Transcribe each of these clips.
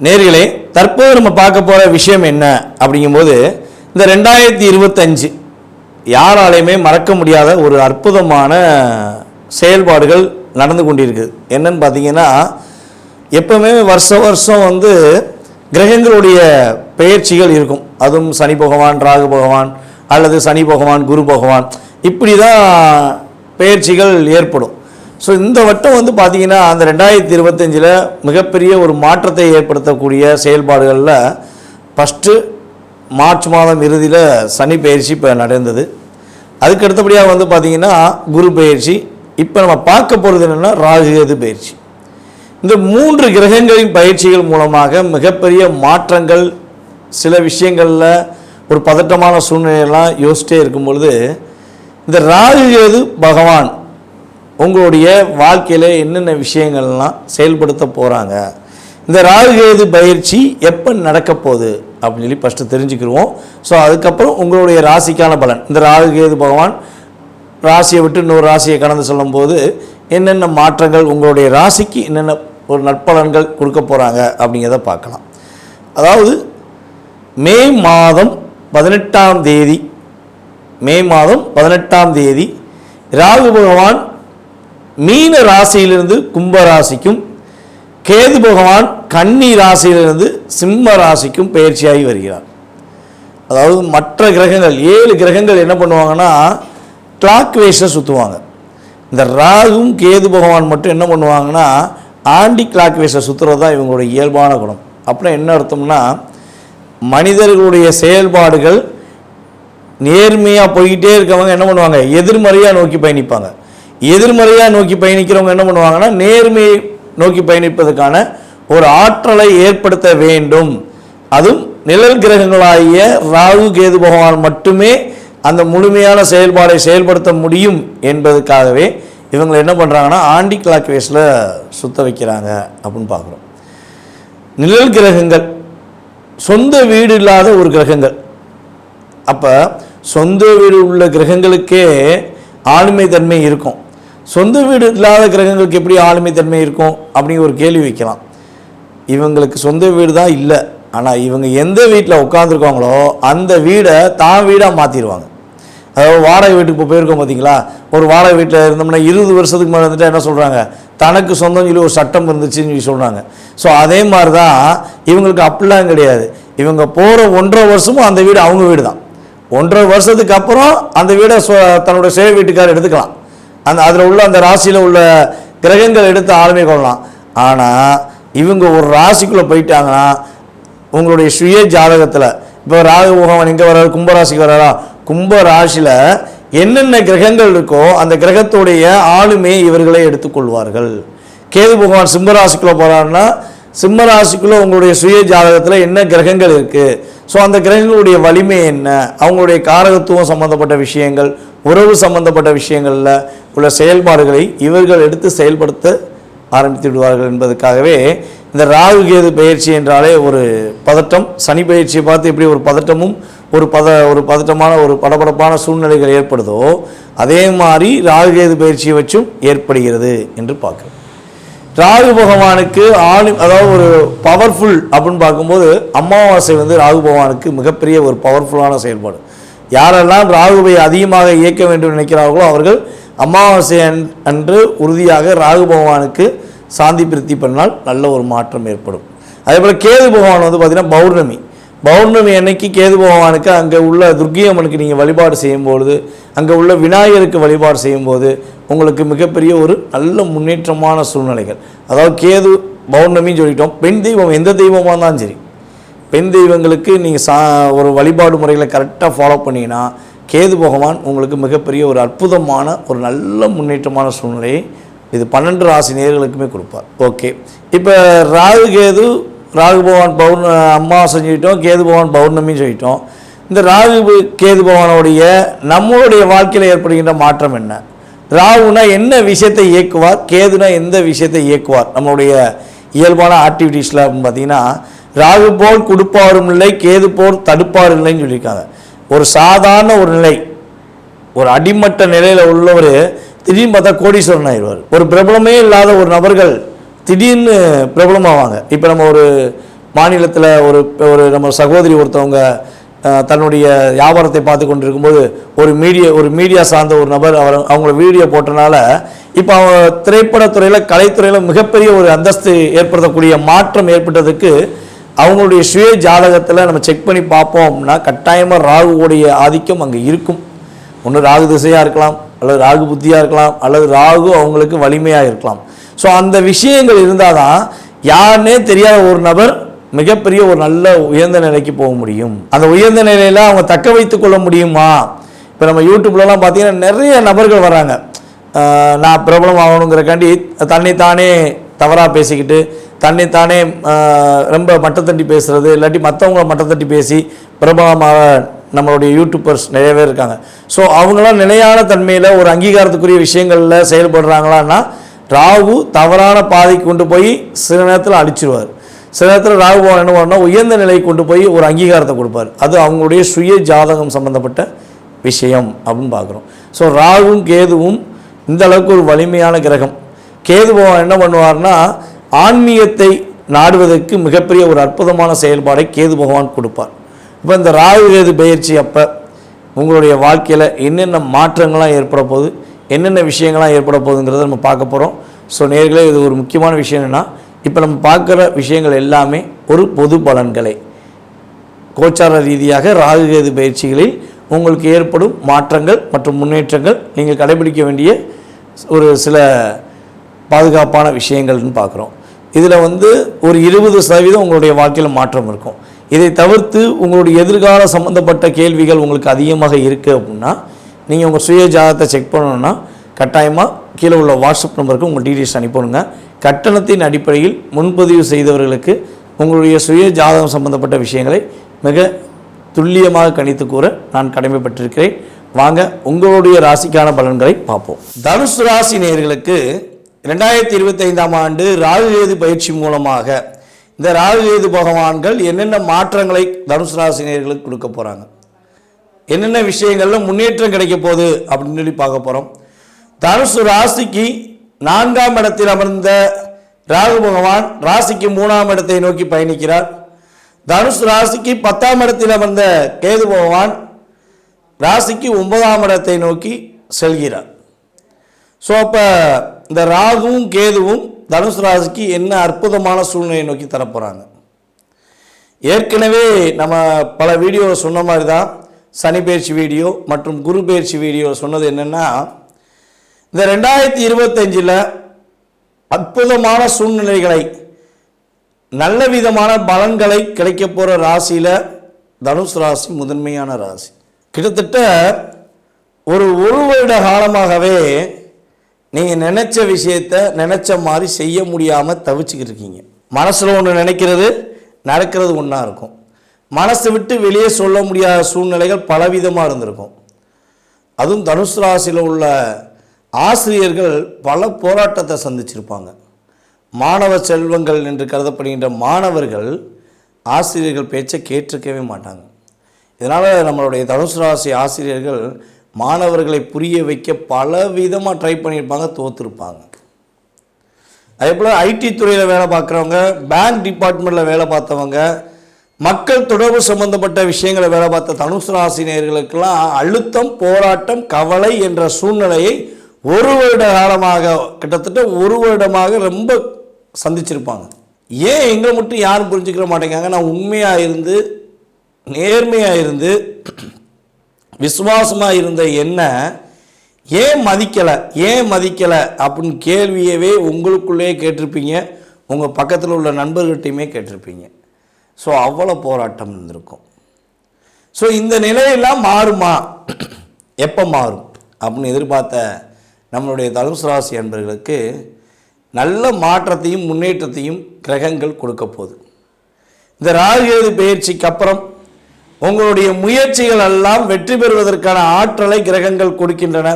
நேர்களே, தற்போது நம்ம பார்க்க போகிற விஷயம் என்ன அப்படிங்கும்போது, இந்த 2025 யாராலையுமே மறக்க முடியாத ஒரு அற்புதமான செயல்பாடுகள் நடந்து கொண்டிருக்குது. என்னன்னு பார்த்தீங்கன்னா, எப்பவுமே வருஷம் கிரகங்களுடைய பெயர்ச்சிகள் இருக்கும். அதுவும் சனி பகவான், ராகு பகவான், அல்லது சனி பகவான், குரு பகவான், இப்படி தான் பெயர்ச்சிகள் ஏற்படும். ஸோ இந்த வட்டம் பார்த்தீங்கன்னா, அந்த 2025 மிகப்பெரிய ஒரு மாற்றத்தை ஏற்படுத்தக்கூடிய செயல்பாடுகளில் ஃபஸ்ட்டு மார்ச் மாதம் இறுதியில் சனி பயிற்சி இப்போ நடந்தது. அதுக்கு அடுத்தபடியாக பார்த்தீங்கன்னா குரு பயிற்சி. இப்போ நம்ம பார்க்க போகிறது என்னென்னா ராகு கேது பயிற்சி. இந்த 3 கிரகங்களின் பயிற்சிகள் மூலமாக மிகப்பெரிய மாற்றங்கள், சில விஷயங்களில் ஒரு பதட்டமான சூழ்நிலையெல்லாம் யோசிச்சிட்டே இருக்கும் பொழுது, இந்த ராகு கேது பகவான் உங்களுடைய வாழ்க்கையில் என்னென்ன விஷயங்கள்லாம் செயல்படுத்த போகிறாங்க, இந்த ராகு கேது பயிற்சி எப்போ நடக்க போகுது அப்படின்னு சொல்லி ஃபஸ்ட்டு தெரிஞ்சுக்கிடுவோம். ஸோ அதுக்கப்புறம் உங்களுடைய ராசிக்கான பலன், இந்த ராகு கேது பகவான் ராசியை விட்டு இன்னொரு ராசியை கடந்து சொல்லும்போது என்னென்ன மாற்றங்கள், உங்களுடைய ராசிக்கு என்னென்ன ஒரு நற்பலன்கள் கொடுக்க போகிறாங்க அப்படிங்கிறத பார்க்கலாம். அதாவது மே மாதம் 18ஆம் தேதி ராகு பகவான் மீன ராசியிலிருந்து கும்ப ராசிக்கும், கேது பகவான் கன்னி ராசியிலிருந்து சிம்ம ராசிக்கும் பயிற்சியாகி வருகிறார். அதாவது மற்ற கிரகங்கள் 7 கிரகங்கள் என்ன பண்ணுவாங்கன்னா கிளாக் வைஸில் சுற்றுவாங்க. இந்த ராகும் கேது பகவான் மட்டும் என்ன பண்ணுவாங்கன்னா ஆண்டி கிளாக் வைஸில் சுற்றுறது தான் இவங்களுடைய இயல்பான குணம். அப்புறம் என்ன அர்த்தம்னா, மனிதர்களுடைய செயல்பாடுகள் நேர்மையாக போய்கிட்டே இருக்கவங்க என்ன பண்ணுவாங்க, எதிர்மறையாக நோக்கி பயணிப்பாங்க. எதிர்மறையாக நோக்கி பயணிக்கிறவங்க என்ன பண்ணுவாங்கன்னா நேர்மையை நோக்கி பயணிப்பதற்கான ஒரு ஆற்றலை ஏற்படுத்த வேண்டும். அதுவும் நிழல் கிரகங்களாகிய ராகு கேது பகவான் மட்டுமே அந்த முழுமையான செயல்பாடை செயல்படுத்த முடியும் என்பதற்காகவே இவங்க என்ன பண்ணுறாங்கன்னா ஆண்டி கிளாக் வைஸில் சுத்த வைக்கிறாங்க அப்படின்னு பார்க்குறோம். நிழல் கிரகங்கள் சொந்த வீடு இல்லாத ஒரு கிரகங்கள். அப்போ சொந்த வீடு உள்ள கிரகங்களுக்கே ஆளுமை தன்மை இருக்கும். சொந்த வீடு இல்லாத கிரகங்களுக்கு எப்படி ஆளுமை தன்மை இருக்கும் அப்படிங்கிற ஒரு கேள்வி வைக்கலாம். இவங்களுக்கு சொந்த வீடு தான் இல்லை, ஆனால் இவங்க எந்த வீட்டில் உட்காந்துருக்காங்களோ அந்த வீடை தான் வீடாக மாற்றிடுவாங்க. அதாவது வாடகை வீட்டுக்கு இப்போ போயிருக்கோம் பார்த்தீங்களா, ஒரு வாடகை வீட்டில் இருந்தோம்னா 20 வருஷத்துக்கு மேலே வந்துட்டு என்ன சொல்கிறாங்க, தனக்கு சொந்தம் சொல்லி ஒரு சட்டம் இருந்துச்சுன்னு சொல்லி சொல்கிறாங்க. ஸோ அதே மாதிரி தான் இவங்களுக்கு அப்படிலாம் கிடையாது. இவங்க போகிற 1.5 வருஷமும் அந்த வீடு அவங்க வீடு தான். 1.5 வருஷத்துக்கு அப்புறம் அந்த வீடை தன்னுடைய சேவை வீட்டுக்காரர் எடுத்துக்கலாம். அதில் உள்ள அந்த ராசியில் உள்ள கிரகங்கள் எடுத்து ஆளுமை கொள்ளலாம். ஆனால் இவங்க ஒரு ராசிக்குள்ளே போயிட்டாங்கன்னா உங்களுடைய சுய ஜாதகத்தில் இப்போ ராகு பகவான் எங்கே வர்றாரு, கும்பராசிக்கு வர்றாரா, கும்ப ராசியில் என்னென்ன கிரகங்கள் இருக்கோ அந்த கிரகத்துடைய ஆளுமையை இவர்களே எடுத்துக்கொள்வார்கள். கேது பகவான் சிம்மராசிக்குள்ளே போகிறாருன்னா சிம்மராசிக்குள்ளே உங்களுடைய சுய ஜாதகத்தில் என்ன கிரகங்கள் இருக்குது, ஸோ அந்த கிரகங்களுடைய வலிமை என்ன, அவங்களுடைய காரகத்துவம் சம்பந்தப்பட்ட விஷயங்கள், உறவு சம்பந்தப்பட்ட விஷயங்களில் உள்ள செயல்பாடுகளை இவர்கள் எடுத்து செயல்படுத்த ஆரம்பித்து விடுவார்கள் என்பதற்காகவே இந்த ராகு கேது பயிற்சி என்றாலே ஒரு பதட்டம். சனி பயிற்சியை பார்த்து எப்படி ஒரு பதட்டமும் ஒரு பதட்டமான ஒரு படபடப்பான சூழ்நிலைகள் ஏற்படுதோ அதே மாதிரி ராகு கேது பயிற்சியை வச்சும் ஏற்படுகிறது என்று பார்க்குறோம். ராகு பகவானுக்கு அதாவது ஒரு பவர்ஃபுல் அப்படின்னு பார்க்கும்போது அமாவாசை ராகு பகவானுக்கு மிகப்பெரிய ஒரு பவர்ஃபுல்லான செயல்பாடு. யாரெல்லாம் ராகுவை அதிகமாக இயக்க வேண்டும் நினைக்கிறார்களோ அவர்கள் அமாவாசை அன்று உறுதியாக ராகு பகவானுக்கு சாந்தி பிரித்தி பண்ணால் நல்ல ஒரு மாற்றம் ஏற்படும். அதே போல் கேது பகவான் பார்த்திங்கன்னா பௌர்ணமி அன்னைக்கு கேது பகவானுக்கு அங்கே உள்ள துர்க்கை அம்மனுக்கு நீங்கள் வழிபாடு செய்யும்பொழுது, அங்கே உள்ள விநாயகருக்கு வழிபாடு செய்யும்போது உங்களுக்கு மிகப்பெரிய ஒரு நல்ல முன்னேற்றமான சூழ்நிலைகள். அதாவது கேது பௌர்ணமின்னு சொல்லிட்டோம். பெண் தெய்வம் எந்த தெய்வமாக இருந்தாலும் சரி, பெண் தெய்வங்களுக்கு நீங்கள் ஒரு வழிபாடு முறைகளை கரெக்டாக ஃபாலோ பண்ணிங்கன்னா கேது பகவான் உங்களுக்கு மிகப்பெரிய ஒரு அற்புதமான ஒரு நல்ல முன்னேற்றமான சூழ்நிலையை இது 12 ராசி நேயர்களுக்குமே கொடுப்பார். ஓகே, இப்போ ராகு பகவான் அமாவாசை சொல்லிட்டோம், கேது பகவான் பௌர்ணமின்னு சொல்லிட்டோம். இந்த ராகு கேது பகவானுடைய நம்மளுடைய வாழ்க்கையில் ஏற்படுகின்ற மாற்றம் என்ன, ராகுனா என்ன விஷயத்தை இயக்குவார், கேதுனா எந்த விஷயத்தை இயக்குவார் நம்மளுடைய இயல்பான ஆக்டிவிட்டீஸில் அப்படின்னு பார்த்தீங்கன்னா, ராகு போல் கொடுப்பாரும் இல்லை, கேது போல் தடுப்பார் இல்லைன்னு சொல்லியிருக்காங்க. ஒரு சாதாரண ஒரு நிலை, ஒரு அடிமட்ட நிலையில் உள்ளவர் திடீர்னு பார்த்தா கோடீஸ்வரன் ஆயிடுவார். ஒரு பிரபலமே இல்லாத ஒரு நபர்கள் திடீர்னு பிரபலமாவாங்க. இப்போ நம்ம ஒரு மாநிலத்தில் ஒரு ஒரு நம்ம சகோதரி ஒருத்தவங்க தன்னுடைய வியாபாரத்தை பார்த்து கொண்டிருக்கும்போது ஒரு மீடியா சார்ந்த ஒரு நபர் அவங்கள வீடியோ போட்டனால இப்போ அவங்க திரைப்படத்துறையில் கலைத்துறையில் மிகப்பெரிய ஒரு அந்தஸ்து ஏற்படுத்தக்கூடிய மாற்றம் ஏற்பட்டதுக்கு அவங்களுடைய சுய ஜாதகத்தில் நம்ம செக் பண்ணி பார்ப்போம் அப்படின்னா கட்டாயமாக ராகுவோடைய ஆதிக்கம் அங்கே இருக்கும். ஒன்று ராகு திசையாக இருக்கலாம், அல்லது ராகு புத்தியாக இருக்கலாம், அல்லது ராகு அவங்களுக்கு வலிமையாக இருக்கலாம். ஸோ அந்த விஷயங்கள் இருந்தால் தான் யாருன்னே தெரியாத ஒரு நபர் மிகப்பெரிய ஒரு நல்ல உயர்ந்த நிலைக்கு போக முடியும். அந்த உயர்ந்த நிலையில் அவங்க தக்க வைத்து கொள்ள முடியுமா? இப்போ நம்ம யூடியூப்லலாம் பார்த்தீங்கன்னா நிறைய நபர்கள் வராங்க, நான் பிரபலம் ஆகணுங்கிறக்காண்டி தன்னைத்தானே தவறாக பேசிக்கிட்டு தன்னைத்தானே ரொம்ப மட்டத்தட்டி பேசுகிறது, இல்லாட்டி மற்றவங்கள மட்டத்தட்டி பேசி பிரபலமாக நம்மளுடைய யூடியூபர்ஸ் நிறைய பேர் இருக்காங்க. ஸோ அவங்களாம் நிலையான தன்மையில் ஒரு அங்கீகாரத்துக்குரிய விஷயங்களில் செயல்படுறாங்களான்னா ராகு தவறான பாதைக்கு கொண்டு போய் சில நேரத்தில் அழிச்சிருவார். சில நேரத்தில் ராகு பகவான் என்ன பண்ணால் உயர்ந்த நிலைக்கு கொண்டு போய் ஒரு அங்கீகாரத்தை கொடுப்பார். அது அவங்களுடைய சுய ஜாதகம் சம்பந்தப்பட்ட விஷயம் அப்படின்னு பார்க்குறோம். ஸோ ராகுவும் கேதுவும் இந்த அளவுக்கு ஒரு வலிமையான கிரகம். கேது பகவான் என்ன பண்ணுவார்னா ஆன்மீகத்தை நாடுவதற்கு மிகப்பெரிய ஒரு அற்புதமான செயல்பாடை கேது பகவான் கொடுப்பார். இப்போ இந்த ராகு கேது பயிற்சி அப்போ உங்களுடைய வாழ்க்கையில் என்னென்ன மாற்றங்கள்லாம் ஏற்பட போகுது, என்னென்ன விஷயங்கள்லாம் ஏற்பட போகுதுங்கிறத நம்ம பார்க்க போகிறோம். ஸோ நேர்களே, இது ஒரு முக்கியமான விஷயம் என்னென்னா, இப்போ நம்ம பார்க்குற விஷயங்கள் எல்லாமே ஒரு பொது பலன்களை கோச்சார ரீதியாக ராகு கேது பயிற்சிகளில் உங்களுக்கு ஏற்படும் மாற்றங்கள் மற்றும் முன்னேற்றங்கள் நீங்கள் கடைபிடிக்க வேண்டிய ஒரு சில பாதுகாப்பான விஷயங்கள்னு பார்க்குறோம். இதில் ஒரு 20% உங்களுடைய வாழ்க்கையில் மாற்றம் இருக்கும். இதை தவிர்த்து உங்களுடைய எதிர்கால சம்மந்தப்பட்ட கேள்விகள் உங்களுக்கு அதிகமாக இருக்குது அப்படின்னா நீங்கள் உங்கள் சுய ஜாதகத்தை செக் பண்ணணுன்னா கட்டாயமாக கீழே உள்ள வாட்ஸ்அப் நம்பருக்கு உங்கள் டீட்டெயில்ஸ் அனுப்பணுங்க. கட்டணத்தின் அடிப்படையில் முன்பதிவு செய்தவர்களுக்கு உங்களுடைய சுய ஜாதகம் சம்பந்தப்பட்ட விஷயங்களை மிக துல்லியமாக கணித்து கூற நான் கடமைப்பட்டிருக்கிறேன். வாங்க உங்களுடைய ராசிக்கான பலன்களை பார்ப்போம். தனுசு ராசி நேயர்களுக்கு 2025ஆம் ஆண்டு ராகு கேது பயிற்சி மூலமாக இந்த ராகு கேது பகவான்கள் என்னென்ன மாற்றங்களை தனுசு ராசி நேயர்களுக்கு கொடுக்க போகிறாங்க, என்னென்ன விஷயங்கள்ல முன்னேற்றம் கிடைக்க போகுது அப்படின்னு சொல்லி பார்க்க போகிறோம். தனுசு ராசிக்கு 4ஆம் இடத்தில் அமர்ந்த ராகு பகவான் ராசிக்கு 3ஆம் இடத்தை நோக்கி பயணிக்கிறார். தனுசு ராசிக்கு 10ஆம் இடத்தில் அமர்ந்த கேது பகவான் ராசிக்கு 9ஆம் இடத்தை நோக்கி செல்கிறார். ஸோ அப்போ இந்த ராகுவும் கேதுவும் தனுசு ராசிக்கு என்ன அற்புதமான சூழ்நிலையை நோக்கி தரப்போகிறாங்க. ஏற்கனவே நம்ம பல வீடியோ சொன்ன மாதிரி தான் சனி பயிற்சி வீடியோ மற்றும் குரு பயிற்சி வீடியோ சொன்னது என்னென்னா, இந்த 2025 அற்புதமான சூழ்நிலைகளை நல்ல விதமான பலன்களை கிடைக்க போகிற ராசியில் தனுசு ராசி முதன்மையான ராசி. கிட்டத்தட்ட ஒரு வருட காலமாகவே நீங்கள் நினச்ச விஷயத்தை நினச்ச மாதிரி செய்ய முடியாமல் தவிச்சுக்கிட்டு இருக்கீங்க. மனசில் ஒன்று நினைக்கிறது நடக்கிறது ஒன்றா இருக்கும். மனசை விட்டு வெளியே சொல்ல முடியாத சூழ்நிலைகள் பலவிதமாக இருந்திருக்கும். அதுவும் தனுசு ராசியில் உள்ள ஆசிரியர்கள் பல போராட்டத்தை சந்திச்சிருப்பாங்க. மாணவ செல்வங்கள் என்று கருதப்படுகின்ற மாணவர்கள் ஆசிரியர்கள் பேச்சை கேட்டிருக்கவே மாட்டாங்க. இதனால் நம்மளுடைய தனுசு ராசி ஆசிரியர்கள் மாணவர்களை புரிய வைக்க பல விதமாக ட்ரை பண்ணியிருப்பாங்க, தோற்றுருப்பாங்க. அதே போல் ஐடி துறையில் வேலை பார்க்குறவங்க, பேங்க் டிபார்ட்மெண்ட்டில் வேலை பார்த்தவங்க, மக்கள் தொடர்பு சம்பந்தப்பட்ட விஷயங்களை வேலை பார்த்த தனுசு ராசினியர்களுக்கெல்லாம் அழுத்தம், போராட்டம், கவலை என்ற சூழ்நிலையை ஒரு வருட காலமாக, கிட்டத்தட்ட ஒரு வருடமாக ரொம்ப சந்திச்சிருப்பாங்க. ஏன் எங்களை மட்டும் யாரும் புரிஞ்சுக்கிற மாட்டேங்காங்க? நான் உண்மையாக இருந்து நேர்மையாக இருந்து விசுவாசமாக இருந்த என்ன ஏன் மதிக்கலை அப்படின்னு கேள்வியவே உங்களுக்குள்ளேயே கேட்டிருப்பீங்க, உங்கள் பக்கத்தில் உள்ள நண்பர்கிட்டையுமே கேட்டிருப்பீங்க. ஸோ அவ்வளோ போராட்டம் இருந்திருக்கும். ஸோ இந்த நிலையெல்லாம் மாறுமா, எப்போ மாறும் அப்படின்னு எதிர்பார்த்த நம்மளுடைய தனுசு ராசி அன்பர்களுக்கு நல்ல மாற்றத்தையும் முன்னேற்றத்தையும் கிரகங்கள் கொடுக்க போகுது. இந்த ராகு கேது பயிற்சிக்கு அப்புறம் உங்களுடைய முயற்சிகள் எல்லாம் வெற்றி பெறுவதற்கான ஆற்றலை கிரகங்கள் கொடுக்கின்றன.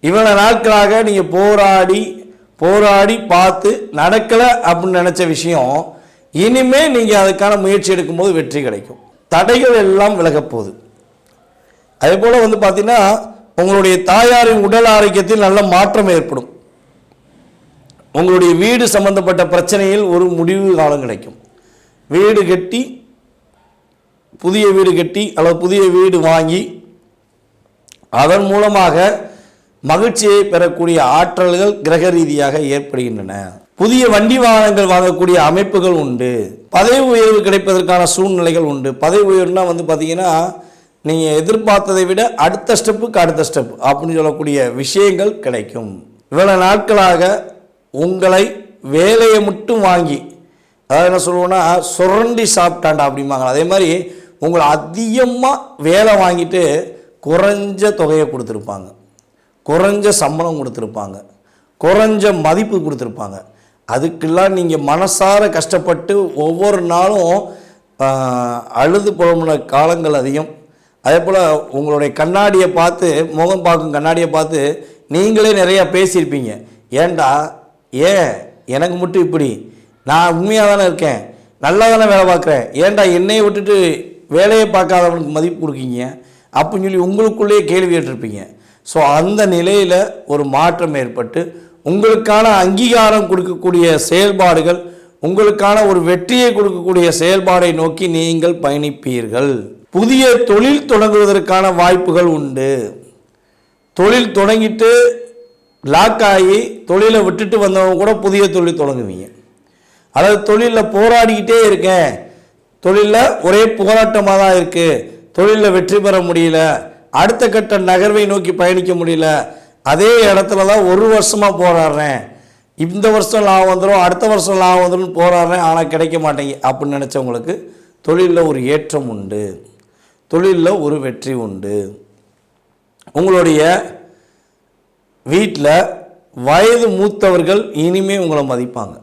இவ்வளவு நாட்களாக நீங்கள் போராடி பார்த்து நடக்கலை அப்படின்னு நினச்ச விஷயம் இனிமேல் நீங்கள் அதுக்கான முயற்சி எடுக்கும்போது வெற்றி கிடைக்கும். தடைகள் எல்லாம் விலகப் போகுது. அதே போல் பார்த்தீங்கன்னா உங்களுடைய தாயாரின் உடல் ஆரோக்கியத்தில் நல்ல மாற்றம் ஏற்படும். உங்களுடைய வீடு சம்பந்தப்பட்ட பிரச்சனையில் ஒரு முடிவு காலம் கிடைக்கும். வீடு கட்டி, புதிய வீடு கட்டி அல்லது புதிய வீடு வாங்கி அதன் மூலமாக மகிழ்ச்சியை பெறக்கூடிய ஆற்றல்கள் கிரக ரீதியாக ஏற்படுகின்றன. புதிய வண்டி வாகனங்கள் வாங்கக்கூடிய அமைப்புகள் உண்டு. பதவி உயர்வு கிடைப்பதற்கான சூழ்நிலைகள் உண்டு. பதவி உயர்வுனா பார்த்தீங்கன்னா நீங்கள் எதிர்பார்த்ததை விட அடுத்த ஸ்டெப் அப்படின்னு சொல்லக்கூடிய விஷயங்கள் கிடைக்கும். இவ்வளவு நாட்களாக உங்களை வேலையை மட்டும் வாங்கி, அதாவது என்ன சொல்லுவோன்னா சுரண்டி சாப்பிட்டாண்டா அப்படிம்பாங்க. அதே மாதிரி உங்களை அதிகமாக வேலை வாங்கிட்டு குறைஞ்ச தொகையை கொடுத்துருப்பாங்க, குறைஞ்ச சம்பளம் கொடுத்துருப்பாங்க, குறைஞ்ச மதிப்பு கொடுத்துருப்பாங்க. அதுக்கெல்லாம் நீங்கள் மனசார கஷ்டப்பட்டு ஒவ்வொரு நாளும் அழுது புலம்புன காலங்கள் அதிகம். அதே போல் உங்களுடைய கண்ணாடியை பார்த்து, முகம் பார்க்கும் கண்ணாடியை பார்த்து நீங்களே நிறையா பேசியிருப்பீங்க. ஏன்டா, ஏன் எனக்கு மட்டும் இப்படி, நான் உண்மையாக தானே இருக்கேன், நல்லா தானே வேலை பார்க்குறேன், ஏன்டா என்னையை விட்டுட்டு வேலையை பார்க்காதவனுக்கு மதிப்பு கொடுக்கீங்க அப்படின்னு சொல்லி உங்களுக்குள்ளேயே கேள்வி கேட்டிருப்பீங்க. ஸோ அந்த நிலையில் ஒரு மாற்றம் ஏற்பட்டு உங்களுக்கான அங்கீகாரம் கொடுக்கக்கூடிய செயல்பாடுகள், உங்களுக்கான ஒரு வெற்றியை கொடுக்கக்கூடிய செயல்பாடை நோக்கி நீங்கள் பயணிப்பீர்கள். புதிய தொழில் தொடங்குவதற்கான வாய்ப்புகள் உண்டு. தொழில் தொடங்கிட்டு லாக் ஆகி தொழிலை விட்டுட்டு வந்தவங்க கூட புதிய தொழில் தொடங்குவீங்க. அதாவது தொழிலில் போராடிக்கிட்டே இருக்கேன், தொழிலில் ஒரே போராட்டமாக தான் இருக்குது, தொழிலில் வெற்றி பெற முடியல, அடுத்த கட்ட நகர்வை நோக்கி பயணிக்க முடியல, அதே இடத்துல தான் ஒரு வருஷமாக போராடுறேன், இந்த வருஷம் லாபம் வந்துடும், அடுத்த வருஷம் லாபம் வந்துடும் போராடுறேன், ஆனால் கிடைக்க மாட்டேங்க அப்படின்னு நினச்சவங்களுக்கு தொழிலில் ஒரு ஏற்றம் உண்டு, தொழிலில் ஒரு வெற்றி உண்டு. உங்களுடைய வீட்டில் வயது மூத்தவர்கள் இனிமேல் உங்களை மதிப்பாங்க.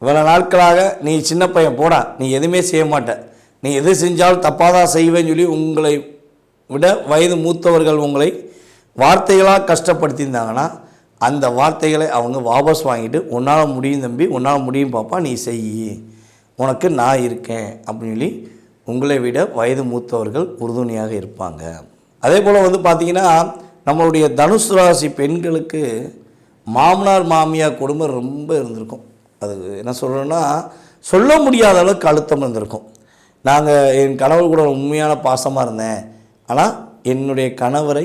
இவ்வளோ நாட்களாக நீ சின்ன பையன் போடா, நீ எதுவுமே செய்ய மாட்ட, நீ எது செஞ்சாலும் தப்பாக தான் செய்வேன்னு சொல்லி உங்களை விட வயது மூத்தவர்கள் உங்களை வார்த்தைகளாக கஷ்டப்படுத்தியிருந்தாங்கன்னா அந்த வார்த்தைகளை அவங்க வாபஸ் வாங்கிட்டு, உன்னால் முடியும் தம்பி, உன்னால் முடியும் பாப்பா, நீ செய், உனக்கு நான் இருக்கேன் அப்படின்னு சொல்லி உங்களை விட வயது மூத்தவர்கள் உறுதுணையாக இருப்பாங்க. அதே போல் பார்த்திங்கன்னா நம்மளுடைய தனுசு ராசி பெண்களுக்கு மாமனார் மாமியார் கொடுமை ரொம்ப இருந்திருக்கும். அது என்ன சொல்கிறேன்னா சொல்ல முடியாத அளவுக்கு அழுத்தம் இருந்திருக்கும். நாங்கள் என் கணவர் கூட உண்மையான பாசமாக இருந்தேன், ஆனால் என்னுடைய கணவரை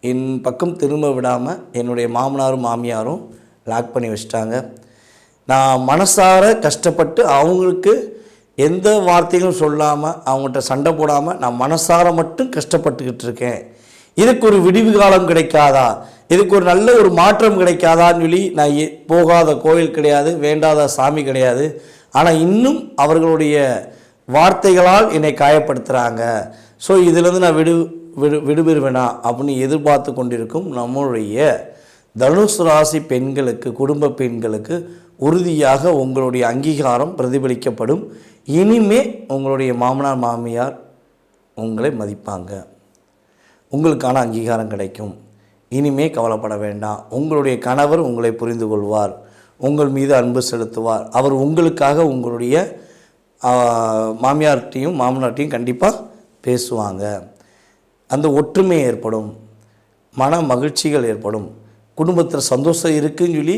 என் பக்கம் திரும்ப விடாமல் என்னுடைய மாமனாரும் மாமியாரும் லாக் பண்ணி வச்சிட்டாங்க. நான் மனசார கஷ்டப்பட்டு அவங்களுக்கு எந்த வார்த்தைகளும் சொல்லாமல், அவங்கள்ட்ட சண்டை போடாமல் நான் மனசார மட்டும் கஷ்டப்பட்டுக்கிட்டு இருக்கேன். இதுக்கு ஒரு விடிவு காலம் கிடைக்காதா, இதுக்கு ஒரு நல்ல ஒரு மாற்றம் கிடைக்காதான்னு சொல்லி நான் போகாத கோயில் கிடையாது, வேண்டாத சாமி கிடையாது. ஆனால் இன்னும் அவர்களுடைய வார்த்தைகளால் என்னை காயப்படுத்துகிறாங்க. ஸோ இதிலேருந்து நான் விடுபெறுவேனா அப்படின்னு எதிர்பார்த்து கொண்டிருக்கும் நம்மளுடைய தனுசு ராசி பெண்களுக்கு, குடும்ப பெண்களுக்கு உறுதியாக உங்களுடைய அங்கீகாரம் பிரதிபலிக்கப்படும். இனிமே உங்களுடைய மாமனார் மாமியார் உங்களை மதிப்பாங்க, உங்களுக்கான அங்கீகாரம் கிடைக்கும். இனிமே கவலைப்பட வேண்டாம். உங்களுடைய கணவர் உங்களை புரிந்து கொள்வார், உங்கள் மீது அன்பு செலுத்துவார். அவர் உங்களுக்காக உங்களுடைய மாமியார்கிட்டையும் மாமனார்கிட்டையும் கண்டிப்பாக பேசுவாங்க. அந்த ஒற்றுமை ஏற்படும், மன மகிழ்ச்சிகள் ஏற்படும், குடும்பத்தில் சந்தோஷம் இருக்குன்னு சொல்லி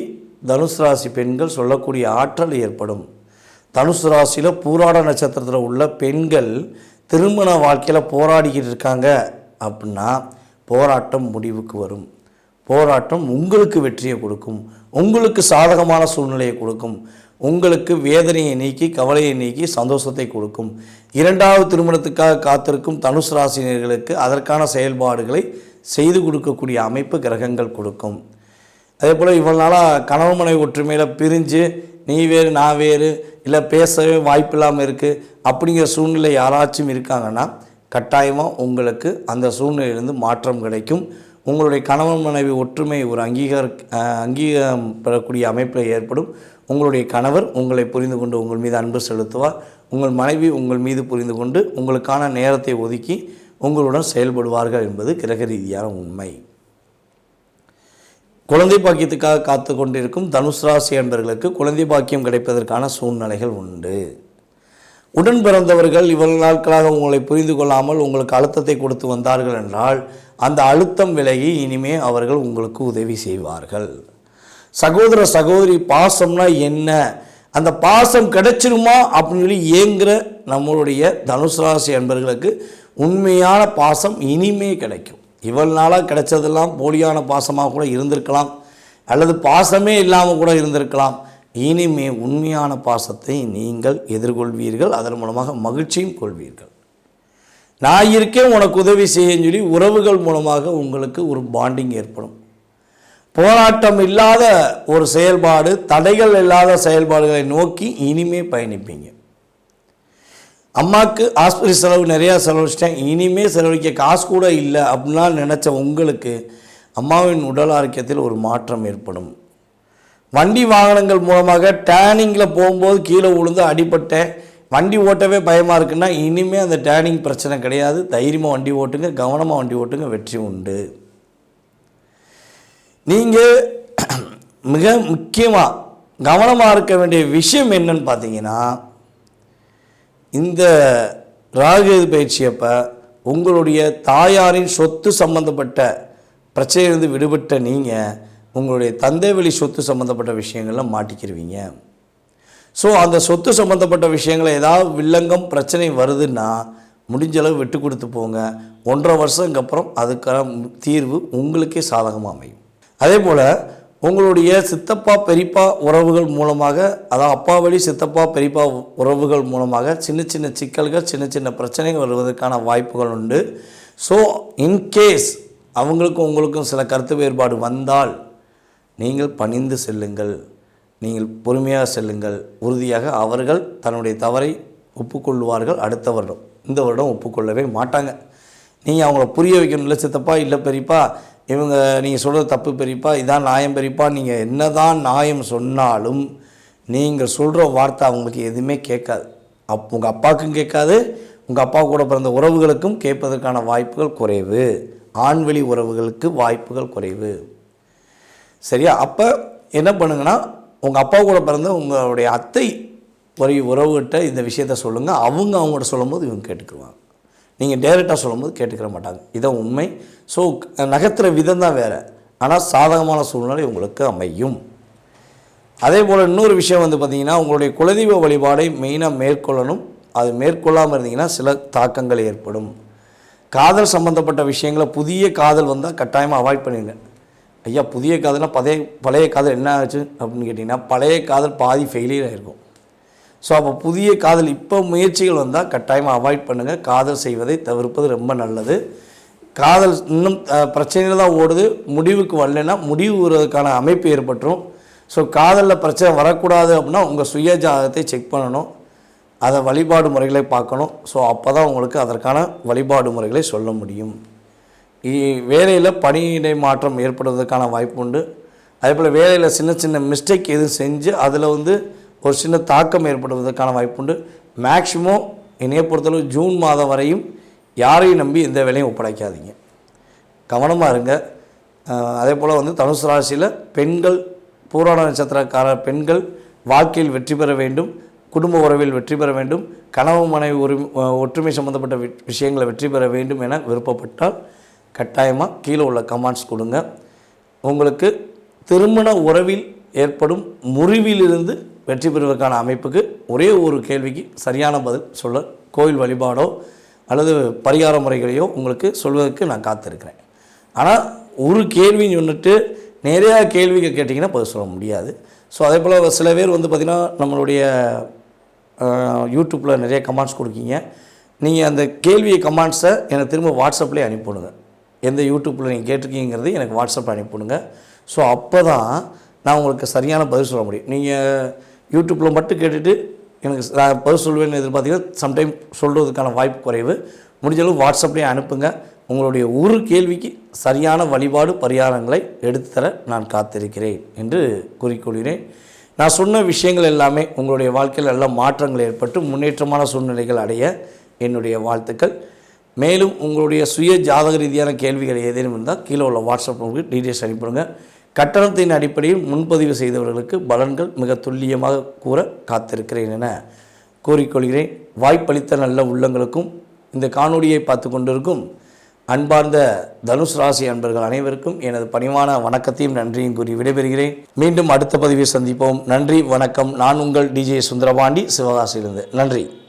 தனுசு ராசி பெண்கள் சொல்லக்கூடிய ஆற்றல் ஏற்படும். தனுசு ராசியில் பூராட நட்சத்திரத்தில் உள்ள பெண்கள் திருமண வாழ்க்கையில் போராடிக்கிட்டு இருக்காங்க அப்படின்னா போராட்டம் முடிவுக்கு வரும். போராட்டம் உங்களுக்கு வெற்றியை கொடுக்கும், உங்களுக்கு சாதகமான சூழ்நிலையை கொடுக்கும், உங்களுக்கு வேதனையை நீக்கி கவலையை நீக்கி சந்தோஷத்தை கொடுக்கும். இரண்டாவது திருமணத்துக்காக காத்திருக்கும் தனுசு ராசினியர்களுக்கு அதற்கான செயல்பாடுகளை செய்து கொடுக்கக்கூடிய அமைப்பு கிரகங்கள் கொடுக்கும். அதே போல் இவ்வளோ நாளாக கணவன் மனைவி ஒற்றுமையில் பிரிஞ்சு நீ வேறு நான் வேறு, இல்லை பேசவே வாய்ப்பு இல்லாமல் இருக்குது அப்படிங்கிற சூழ்நிலை யாராச்சும் இருக்காங்கன்னா கட்டாயமாக உங்களுக்கு அந்த சூழ்நிலையிலிருந்து மாற்றம் கிடைக்கும். உங்களுடைய கணவன் மனைவி ஒற்றுமை ஒரு அங்கீகாரம் பெறக்கூடிய அமைப்பில் ஏற்படும். உங்களுடைய கணவர் உங்களை புரிந்து கொண்டு உங்கள் மீது அன்பு செலுத்துவார். உங்கள் மனைவி உங்கள் மீது புரிந்து கொண்டு உங்களுக்கான நேரத்தை ஒதுக்கி உங்களுடன் செயல்படுவார்கள் என்பது கிரக ரீதியான உண்மை. குழந்தை பாக்கியத்துக்காக காத்து கொண்டிருக்கும் தனுசு ராசி என்பவர்களுக்கு குழந்தை பாக்கியம் கிடைப்பதற்கான சூழ்நிலைகள் உண்டு. உடன் பிறந்தவர்கள் இவ்வளவு நாட்களாக உங்களை புரிந்து கொள்ளாமல் உங்களுக்கு அழுத்தத்தை கொடுத்து வந்தார்கள் என்றால் அந்த அழுத்தம் விலகி இனிமே அவர்கள் உங்களுக்கு உதவி செய்வார்கள். சகோதர சகோதரி பாசம்னா என்ன அந்த பாசம் கிடைச்சிருமா அப்படின்னு சொல்லி ஏங்குகிற நம்மளுடைய தனுசு ராசி அன்பர்களுக்கு உண்மையான பாசம் இனிமே கிடைக்கும். இவ்வளவு நாளாக கிடைச்சதெல்லாம் போலியான பாசமாக கூட இருந்திருக்கலாம், அல்லது பாசமே இல்லாமல் கூட இருந்திருக்கலாம். இனிமே உண்மையான பாசத்தை நீங்கள் எதிர்கொள்வீர்கள், அதன் மூலமாக மகிழ்ச்சியும் கொள்வீர்கள். நான் இருக்கேன் உனக்கு உதவி செய்யன்னு சொல்லி உறவுகள் மூலமாக உங்களுக்கு ஒரு பாண்டிங் ஏற்படும். போராட்டம் இல்லாத ஒரு செயல்பாடு, தடைகள் இல்லாத செயல்பாடுகளை நோக்கி இனிமே பயணிப்பீங்க. அம்மாவுக்கு ஆஸ்பத்திரி செலவு நிறையா செலவழிச்சிட்டேன், இனிமே செலவழிக்க காசு கூட இல்லை அப்படின்னா நினச்ச உங்களுக்கு அம்மாவின் உடல் ஆரோக்கியத்தில் ஒரு மாற்றம் ஏற்படும். வண்டி வாகனங்கள் மூலமாக டேர்னிங்கில் போகும்போது கீழே விழுந்து அடிபட்டேன், வண்டி ஓட்டவே பயமாக இருக்குன்னா இனிமேல் அந்த டேர்னிங் பிரச்சனை கிடையாது. தைரியமாக வண்டி ஓட்டுங்க, கவனமாக வண்டி ஓட்டுங்க, வெற்றி உண்டு. நீங்கள் மிக முக்கியமாக கவனமாக இருக்க வேண்டிய விஷயம் என்னன்னு பார்த்தீங்கன்னா, இந்த ராகு பயிற்சியப்போ உங்களுடைய தாயாரின் சொத்து சம்பந்தப்பட்ட பிரச்சனையிலிருந்து விடுபட்ட நீங்கள் உங்களுடைய தந்தை வழி சொத்து சம்மந்தப்பட்ட விஷயங்களில் மாட்டிக்கிடுவீங்க. ஸோ அந்த சொத்து சம்மந்தப்பட்ட விஷயங்களை ஏதாவது வில்லங்கம் பிரச்சனை வருதுன்னா முடிஞ்சளவு விட்டு கொடுத்து போங்க. 1.5 வருஷத்துக்கு அப்புறம் அதுக்கான தீர்வு உங்களுக்கே சாதகமாக அமையும். அதே போல் உங்களுடைய சித்தப்பா பெரியப்பா உறவுகள் மூலமாக, அதாவது அப்பா வழி சித்தப்பா பெரியப்பா உறவுகள் மூலமாக சின்ன சின்ன சிக்கல்கள், சின்ன சின்ன பிரச்சனைகள் வருவதற்கான வாய்ப்புகள் உண்டு. ஸோ இன்கேஸ் அவங்களுக்கும் உங்களுக்கும் சில கருத்து வேறுபாடு வந்தால் நீங்கள் பணிந்து செல்லுங்கள், நீங்கள் பொறுமையாக செல்லுங்கள். உறுதியாக அவர்கள் தன்னுடைய தவறை ஒப்புக்கொள்வார்கள். அடுத்த வருடம், இந்த வருடம் ஒப்புக்கொள்ளவே மாட்டாங்க. நீங்கள் அவங்கள புரிய வைக்கணும். இல்லை சித்தப்பா, இல்லை பெரியப்பா, இவங்க நீங்கள் சொல்கிறது தப்பு பெரியப்பா, இதான் நியாயம் பெரியப்பா. நீங்கள் என்ன தான் நியாயம் சொன்னாலும் நீங்கள் சொல்கிற வார்த்தை அவங்களுக்கு எதுவுமே கேட்காது. உங்கள் அப்பாவுக்கும் கேட்காது, உங்கள் அப்பா கூட பிறந்த உறவுகளுக்கும் கேட்பதற்கான வாய்ப்புகள் குறைவு. ஆண்வெளி உறவுகளுக்கு வாய்ப்புகள் குறைவு. சரியா? அப்போ என்ன பண்ணுங்கன்னா, உங்கள் அப்பா கூட பிறந்த உங்களுடைய அத்தை ஒரு உறவுகிட்ட இந்த விஷயத்த சொல்லுங்கள். அவங்கள்ட்ட சொல்லும்போது இவங்க கேட்டுக்குவாங்க. நீங்கள் டைரெக்டாக சொல்லும்போது கேட்டுக்கிற மாட்டாங்க. இதான் உண்மை. ஸோ நகர்த்துற விதம் தான் வேறு, ஆனால் சாதகமான சூழ்நிலை உங்களுக்கு அமையும். அதே போல் இன்னொரு விஷயம் பார்த்திங்கன்னா, உங்களுடைய குலதெய்வ வழிபாடை மெயினாக மேற்கொள்ளணும். அது மேற்கொள்ளாமல் இருந்தீங்கன்னா சில தாக்கங்கள் ஏற்படும். காதல் சம்மந்தப்பட்ட விஷயங்களை, புதிய காதல் வந்தால் கட்டாயமாக அவாய்ட் பண்ணிடுங்க. ஐயா, புதிய காதல்னால் பழைய காதல் என்ன ஆச்சு அப்படின்னு கேட்டிங்கன்னா, பழைய காதல் பாதி ஃபெயிலியர் ஆகிருக்கும். ஸோ அப்போ புதிய காதல் இப்போ முயற்சிகள் வந்தால் கட்டாயமாக அவாய்ட் பண்ணுங்கள். காதல் செய்வதை தவிர்ப்பது ரொம்ப நல்லது. காதல் இன்னும் பிரச்சனையில் தான் ஓடுது, முடிவுக்கு வரலைன்னா முடிவு வருவதற்கான அமைப்பு ஏற்பட்டுரும். ஸோ காதலில் பிரச்சனை வரக்கூடாது அப்படின்னா உங்கள் சுய ஜாதகத்தை செக் பண்ணணும், அதை வழிபாடு முறைகளை பார்க்கணும். ஸோ அப்போ தான் உங்களுக்கு அதற்கான வழிபாடு முறைகளை சொல்ல முடியும். வேலையில் பணியிடை மாற்றம் ஏற்படுவதற்கான வாய்ப்பு உண்டு. அதே போல் வேலையில் சின்ன சின்ன மிஸ்டேக் எதுவும் செஞ்சு அதில் ஒரு சின்ன தாக்கம் ஏற்படுவதற்கான வாய்ப்புண்டு. மேக்ஸிமம் என்னையை பொறுத்தளவு ஜூன் மாதம் வரையும் யாரையும் நம்பி எந்த வேலையும் ஒப்படைக்காதீங்க, கவனமாக இருங்க. அதே போல் தனுசு ராசியில் பெண்கள், பூராட நட்சத்திரக்கார பெண்கள் வாழ்க்கையில் வெற்றி பெற வேண்டும், குடும்ப உறவில் வெற்றி பெற வேண்டும், கணவன் மனைவி ஒற்றுமை சம்பந்தப்பட்ட விஷயங்களை வெற்றி பெற வேண்டும் என விருப்பப்பட்டால் கட்டாயமாக கீழே உள்ள கமெண்ட்ஸ் கொடுங்க. உங்களுக்கு திருமண உறவில் ஏற்படும் முறிவிலிருந்து வெற்றி பெறுவதற்கான அமைப்புக்கு ஒரே ஒரு கேள்விக்கு சரியான பதில் சொல்ல கோயில் வழிபாடோ அல்லது பரிகார முறைகளையோ உங்களுக்கு சொல்வதற்கு நான் காத்திருக்கிறேன். ஆனால் ஒரு கேள்வின்னு சொன்னிட்டு நிறையா கேள்விகள் கேட்டிங்கன்னா பதில் சொல்ல முடியாது. ஸோ அதே போல் சில பேர் பார்த்திங்கன்னா நம்மளுடைய யூடியூப்பில் நிறைய கமெண்ட்ஸ் கொடுக்கீங்க. நீங்கள் அந்த கேள்வியை கமெண்ட்ஸை எனக்கு திரும்ப வாட்ஸ்அப்லேயே அனுப்பிவிடுங்க. எந்த யூடியூப்பில் நீங்கள் கேட்டிருக்கீங்கிறது எனக்கு வாட்ஸ்அப்பில் அனுப்பிவிடுங்க. ஸோ அப்போ தான் நான் உங்களுக்கு சரியான பதில் சொல்ல முடியும். நீங்கள் யூடியூப்பில் மட்டும் கேட்டுட்டு எனக்கு நான் பதில் சொல்வேன்னு எதிர்பார்த்தீங்கன்னா சம்டைம் சொல்கிறதுக்கான வாய்ப்பு குறைவு. முடிஞ்சளவு வாட்ஸ்அப்லேயே அனுப்புங்க. உங்களுடைய ஒரு கேள்விக்கு சரியான வழிபாடு பரிகாரங்களை எடுத்துத்தர நான் காத்திருக்கிறேன் என்று கூறிக்கொள்கிறேன். நான் சொன்ன விஷயங்கள் எல்லாமே உங்களுடைய வாழ்க்கையில் நல்ல மாற்றங்கள் ஏற்பட்டு முன்னேற்றமான சூழ்நிலைகள் அடைய என்னுடைய வாழ்த்துக்கள். மேலும் உங்களுடைய சுய ஜாதக ரீதியான கேள்விகள் ஏதேனும் இருந்தால் கீழே உள்ள வாட்ஸ்அப் உங்களுக்கு டீட்டெயில்ஸ் அனுப்பிடுங்க. கட்டணத்தின் அடிப்படையில் முன்பதிவு செய்தவர்களுக்கு பலன்கள் மிக துல்லியமாக கூற காத்திருக்கிறேன் என கூறிக்கொள்கிறேன். வாய்ப்பளித்த நல்ல உள்ளங்களுக்கும் இந்த காணொளியை பார்த்து கொண்டிருக்கும் அன்பார்ந்த தனுஷ் ராசி அன்பர்கள் அனைவருக்கும் எனது பணிவான வணக்கத்தையும் நன்றியும் கூறி விடைபெறுகிறேன். மீண்டும் அடுத்த பதிவை சந்திப்போம். நன்றி, வணக்கம். நான் உங்கள் DJ சுந்தரபாண்டி, சிவகாசியிலிருந்து. நன்றி.